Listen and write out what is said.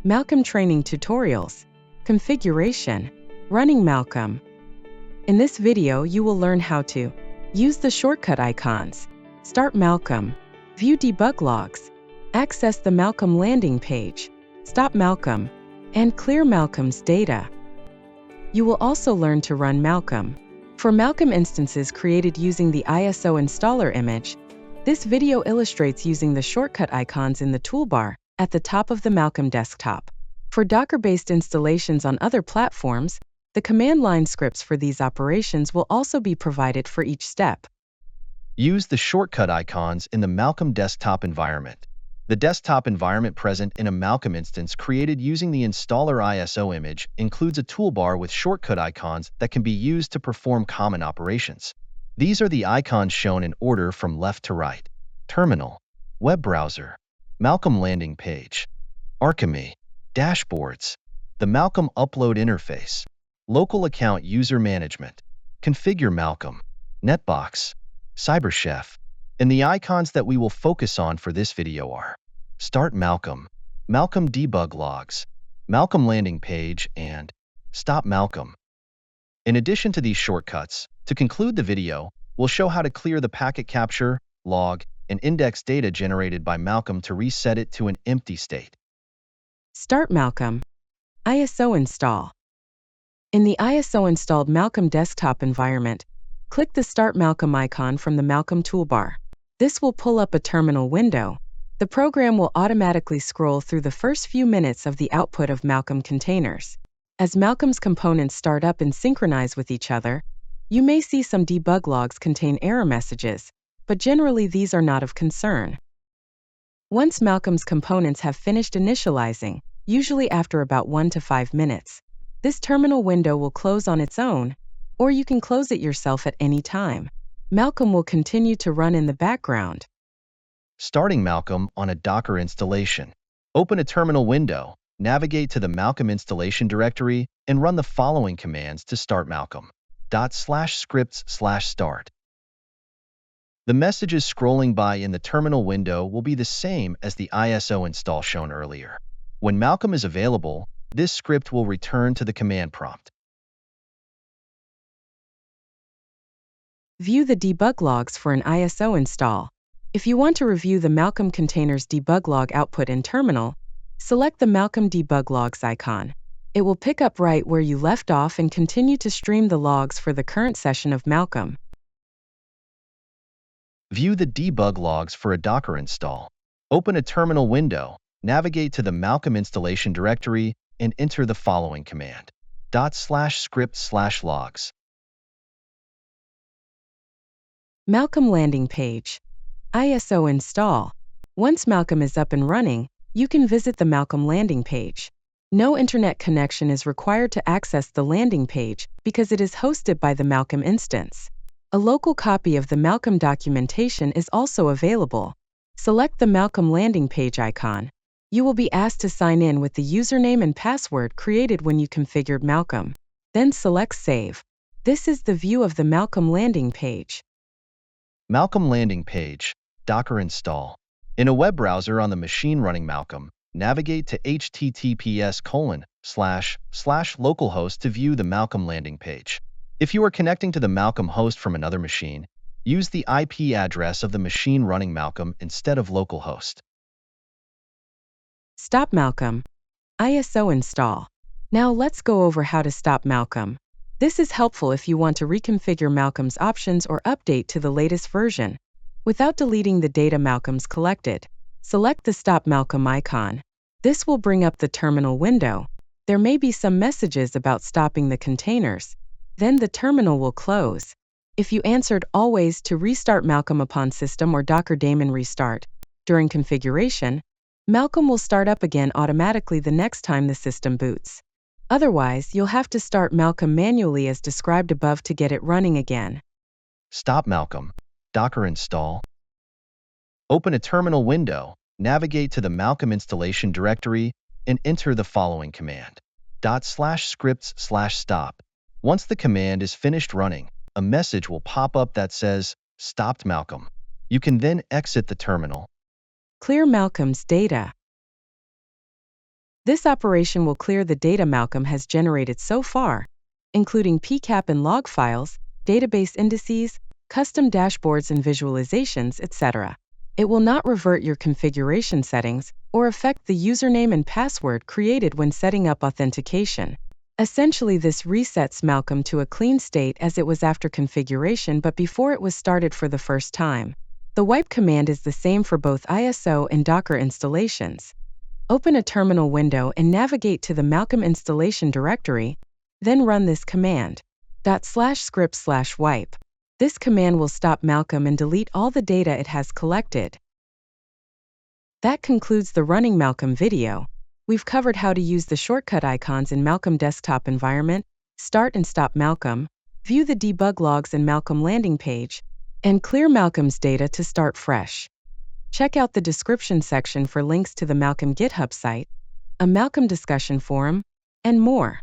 Malcolm Training Tutorials, Configuration, Running Malcolm. In this video, you will learn how to use the shortcut icons, start Malcolm, view debug logs, access the Malcolm landing page, stop Malcolm, and clear Malcolm's data. You will also learn to run Malcolm. For Malcolm instances created using the ISO installer image, this video illustrates using the shortcut icons in the toolbar at the top of the Malcolm desktop. For Docker-based installations on other platforms, the command line scripts for these operations will also be provided for each step. Use the shortcut icons in the Malcolm desktop environment. The desktop environment present in a Malcolm instance created using the installer ISO image includes a toolbar with shortcut icons that can be used to perform common operations. These are the icons shown in order from left to right: Terminal, Web Browser, Malcolm Landing Page, Archime, Dashboards, the Malcolm Upload Interface, Local Account User Management, Configure Malcolm, Netbox, CyberChef, and the icons that we will focus on for this video are Start Malcolm, Malcolm Debug Logs, Malcolm Landing Page, and Stop Malcolm. In addition to these shortcuts, to conclude the video, we'll show how to clear the packet capture, log, and index data generated by Malcolm to reset it to an empty state. Start Malcolm. ISO install. In the ISO installed Malcolm desktop environment, click the Start Malcolm icon from the Malcolm toolbar. This will pull up a terminal window. The program will automatically scroll through the first few minutes of the output of Malcolm containers. As Malcolm's components start up and synchronize with each other, you may see some debug logs contain error messages, but generally these are not of concern. Once Malcolm's components have finished initializing, usually after about 1 to 5 minutes, this terminal window will close on its own, or you can close it yourself at any time. Malcolm will continue to run in the background. Starting Malcolm on a Docker installation. Open a terminal window, navigate to the Malcolm installation directory, and run the following commands to start Malcolm. /scripts/start. The messages scrolling by in the terminal window will be the same as the ISO install shown earlier. When Malcolm is available, this script will return to the command prompt. View the debug logs for an ISO install. If you want to review the Malcolm container's debug log output in terminal, select the Malcolm debug logs icon. It will pick up right where you left off and continue to stream the logs for the current session of Malcolm. View the debug logs for a Docker install. Open a terminal window, navigate to the Malcolm installation directory, and enter the following command: /script/logs. Malcolm landing page. ISO install. Once Malcolm is up and running, you can visit the Malcolm landing page. No internet connection is required to access the landing page because it is hosted by the Malcolm instance. A local copy of the Malcolm documentation is also available. Select the Malcolm landing page icon. You will be asked to sign in with the username and password created when you configured Malcolm. Then select Save. This is the view of the Malcolm landing page. Malcolm landing page, Docker install. In a web browser on the machine running Malcolm, navigate to https://localhost to view the Malcolm landing page. If you are connecting to the Malcolm host from another machine, use the IP address of the machine running Malcolm instead of localhost. Stop Malcolm. ISO install. Now let's go over how to stop Malcolm. This is helpful if you want to reconfigure Malcolm's options or update to the latest version. Without deleting the data Malcolm's collected, select the Stop Malcolm icon. This will bring up the terminal window. There may be some messages about stopping the containers. Then the terminal will close. If you answered always to restart Malcolm upon system or Docker daemon restart during configuration, Malcolm will start up again automatically the next time the system boots. Otherwise, you'll have to start Malcolm manually as described above to get it running again. Stop Malcolm. Docker install. Open a terminal window, navigate to the Malcolm installation directory, and enter the following command: /scripts/stop. Once the command is finished running, a message will pop up that says, Stopped Malcolm. You can then exit the terminal. Clear Malcolm's data. This operation will clear the data Malcolm has generated so far, including PCAP and log files, database indices, custom dashboards and visualizations, etc. It will not revert your configuration settings or affect the username and password created when setting up authentication. Essentially, this resets Malcolm to a clean state as it was after configuration but before it was started for the first time. The wipe command is the same for both ISO and Docker installations. Open a terminal window and navigate to the Malcolm installation directory, then run this command, /script/wipe. This command will stop Malcolm and delete all the data it has collected. That concludes the Running Malcolm video. We've covered how to use the shortcut icons in Malcolm desktop environment, start and stop Malcolm, view the debug logs in Malcolm landing page, and clear Malcolm's data to start fresh. Check out the description section for links to the Malcolm GitHub site, a Malcolm discussion forum, and more.